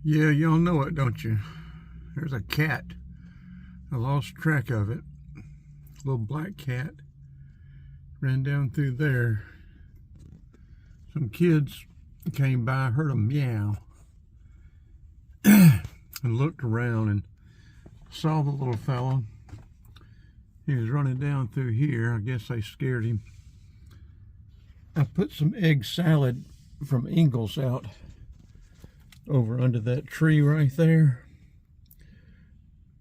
Yeah, y'all know it, don't you? There's a cat. I lost track of it. A little black cat ran down through there. Some kids came by, heard a meow, and looked around and saw the little fella. He was running down through here. I guess they scared him. I put some egg salad from Ingles out over under that tree right there.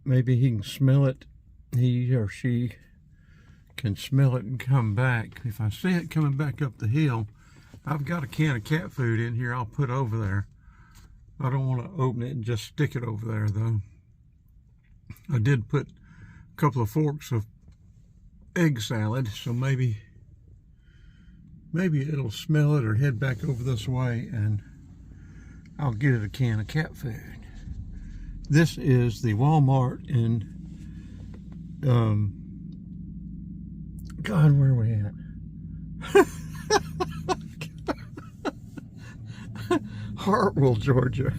Maybe he can smell it. He or she can smell it and come back. If I see it coming back up the hill, I've got a can of cat food in here I'll put over there. I don't want to open it and just stick it over there though. I did put a couple of forks of egg salad, so maybe it'll smell it or head back over this way and I'll get it a can of cat food. This is the Walmart in, God, where are we at? Hartwell, Georgia.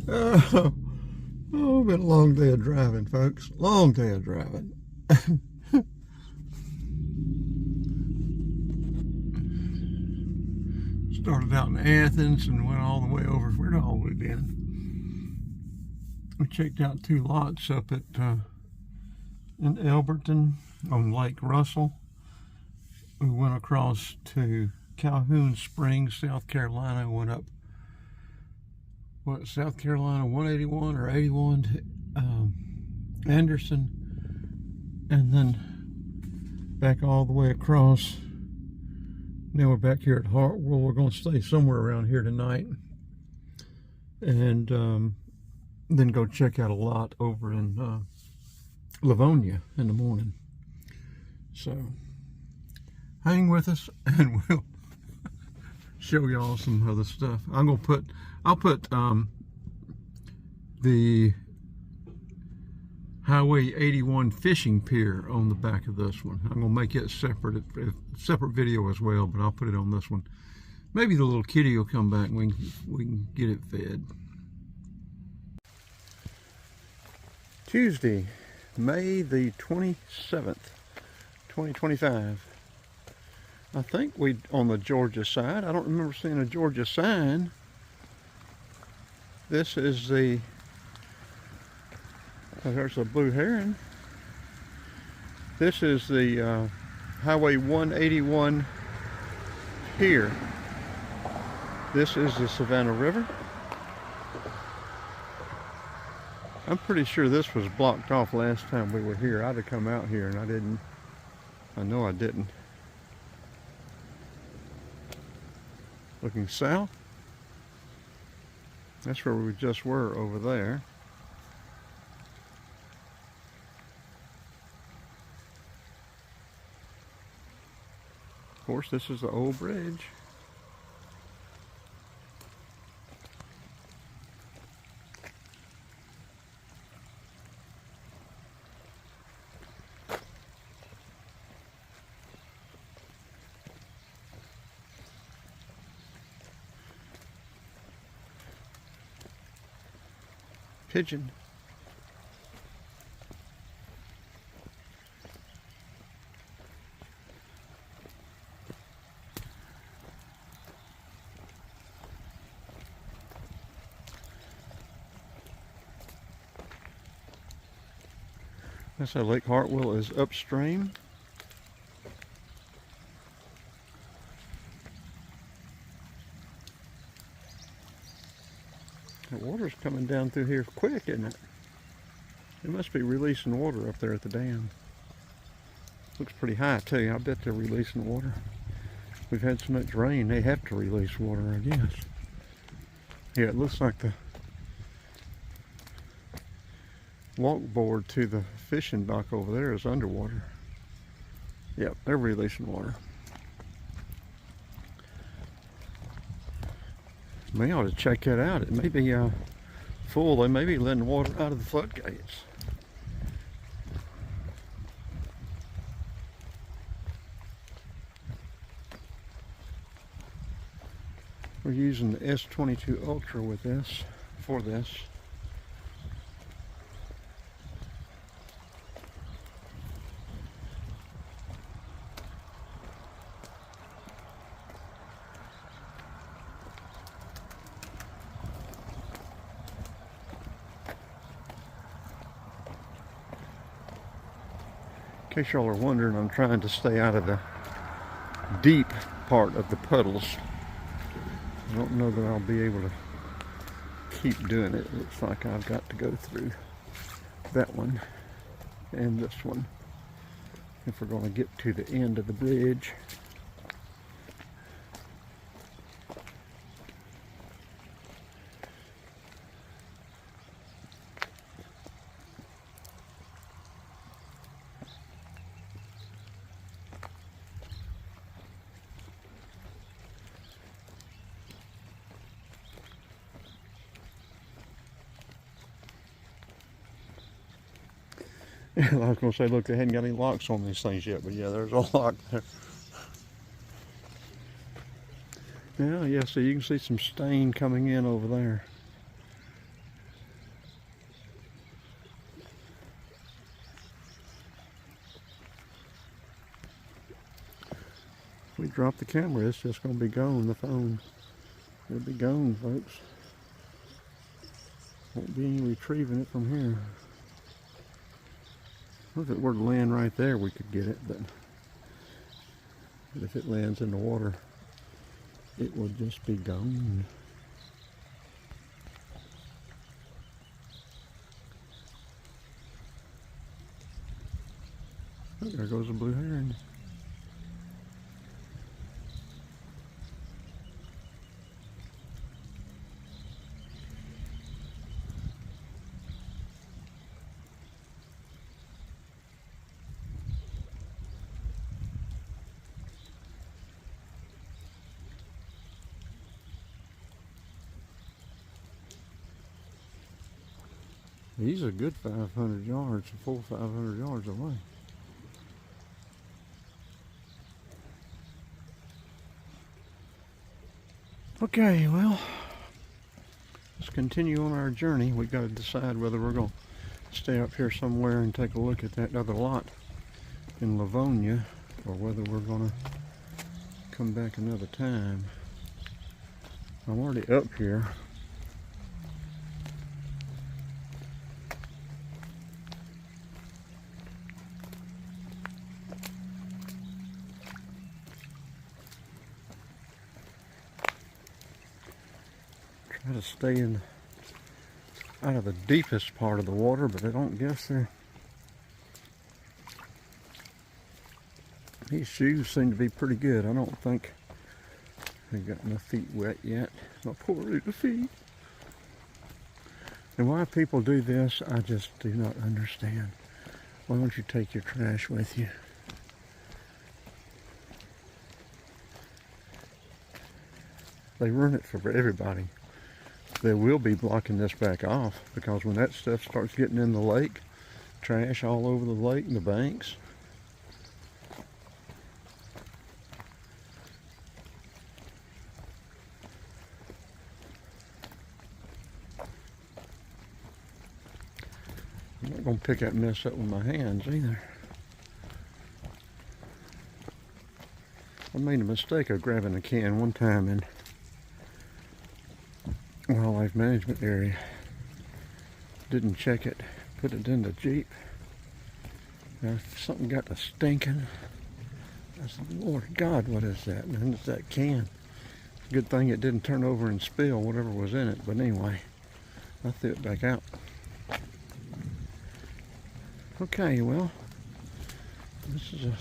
Oh, been a long day of driving, folks. Long day of driving. Started out in Athens and went all the way over. Where'd all we been? We checked out 2 lots up at in Elberton on Lake Russell. We went across to Calhoun Springs, South Carolina. Went up, South Carolina 181 or 81 to Anderson, and then back all the way across. Now we're back here at Hartwell. We're going to stay somewhere around here tonight, and then go check out a lot over in Livonia in the morning. So hang with us and we'll show y'all some other stuff. I'll put the Highway 81 fishing pier on the back of this one. I'm gonna make it separate video as well, but I'll put it on this one. Maybe the little kitty will come back and we can get it fed. Tuesday, May the 27th, 2025. I think we on the Georgia side. I don't remember seeing a Georgia sign. This is the, there's a blue heron. This is the Highway 181 Pier. This is the Savannah River. I'm pretty sure this was blocked off last time we were here. I'd have come out here and I didn't. I know I didn't. Looking south. That's where we just were over there. Of course, this is the old bridge. Pigeon. That's how Lake Hartwell is upstream. The water's coming down through here quick, isn't it? They must be releasing water up there at the dam. Looks pretty high too. I bet they're releasing water. We've had so much rain, they have to release water, I guess. Yeah, it looks like the walkboard to the fishing dock over there is underwater. Yep, they're releasing water. We ought to check that out. It may be full. They may be letting water out of the floodgates. We're using the S22 Ultra with this for this. In case y'all are wondering, I'm trying to stay out of the deep part of the puddles. I don't know that I'll be able to keep doing it. It looks like I've got to go through that one and this one if we're going to get to the end of the bridge. I was going to say, look, they hadn't got any locks on these things yet, but yeah, there's a lock there. Yeah, so you can see some stain coming in over there. If we drop the camera, it's just going to be gone, the phone. It'll be gone, folks. Won't be any retrieving it from here. If it were to land right there, we could get it, but if it lands in the water, it will just be gone. Oh, there goes a blue heron. He's a good 500 yards, a full 500 yards away. Okay, well, let's continue on our journey. We got to decide whether we're going to stay up here somewhere and take a look at that other lot in Livonia, or whether we're going to come back another time. I'm already up here. Try to stay out of the deepest part of the water, but I don't guess these shoes seem to be pretty good. I don't think they've got my feet wet yet. My poor little feet. And why people do this, I just do not understand. Why don't you take your trash with you? They run it for everybody. They will be blocking this back off, because when that stuff starts getting in the lake, trash all over the lake and the banks, I'm not going to pick that mess up with my hands either. I made a mistake of grabbing a can one time in wildlife management area. Didn't check it, put it in the Jeep. Now something got to stinking. I said, Lord God, what is that? Man, it's that can. Good thing it didn't turn over and spill whatever was in it, but anyway, I threw it back out. Okay, well, this is a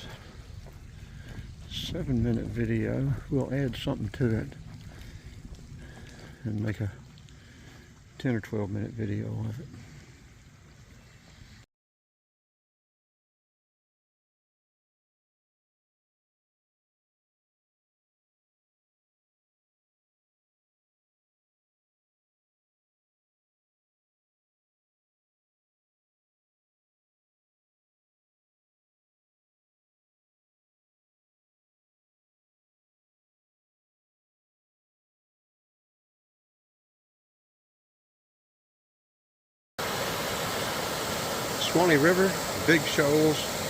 7-minute video. We'll add something to it and make a 10 or 12-minute video of it. Swanee River, big shoals.